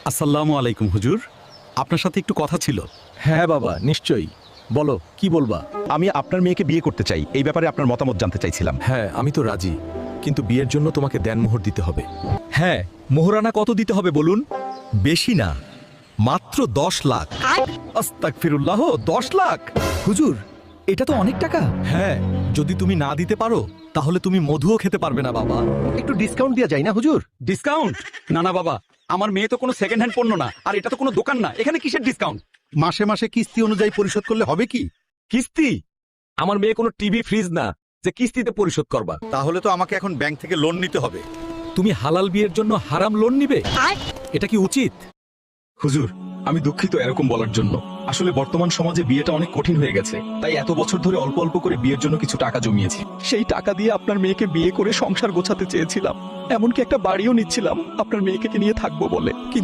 আসসালামু আলাইকুম হুজুর, আপনার সাথে একটু কথা ছিল। হ্যাঁ বাবা, নিশ্চয়ই বলো, কি বলবা? আমি আপনার মেয়েকে বিয়ে করতে চাই, এই ব্যাপারে আপনার মতামত জানতে চাইছিলাম। হ্যাঁ, আমি তো রাজি, কিন্তু বিয়ের জন্য তোমাকে দেনমোহর দিতে হবে। হ্যাঁ, মোহরানা কত দিতে হবে বলুন? বেশি না, মাত্র 10 লাখ। আস্তাগফিরুল্লাহ, 10 লাখ? হুজুর, এটা তো অনেক টাকা। হ্যাঁ, যদি তুমি না দিতে পারো তাহলে তুমি মধুও খেতে পারবে না বাবা। একটু ডিসকাউন্ট দেওয়া যায় না হুজুর? ডিসকাউন্ট? না না বাবা, আমার মেয়ে তো কোনো সেকেন্ড হ্যান্ড পণ্য না, আর এটা তো কোনো দোকান না, এখানে কিসের ডিসকাউন্ট? মাসে মাসে কিস্তি অনুযায়ী পরিশোধ করলে হবে কি? কিস্তি? আমার মেয়ে কোনো টিভি ফ্রিজ না যে কিস্তিতে পরিশোধ করবা। তাহলে তো আমাকে এখন ব্যাংক থেকে লোন নিতে হবে। তুমি হালাল বিয়ের জন্য হারাম লোন নিবে? এটা কি উচিত? হুজুর, আমি দুঃখিত এরকম বলার জন্য। আসলে বর্তমান সমাজে বিয়েটা অনেক কঠিন হয়ে গেছে, তাই এত বছর ধরে অল্প অল্প করে বিয়ের জন্য কিছু টাকা জমিয়েছি। সেই টাকা দিয়ে আপনার মেয়েকে বিয়ে করে সংসার গোছাতে চেয়েছিলাম, এমনকি একটা বাড়িও নিচ্ছিলাম আপনার মেয়েকে নিয়ে থাকবো বলে। কিন্তু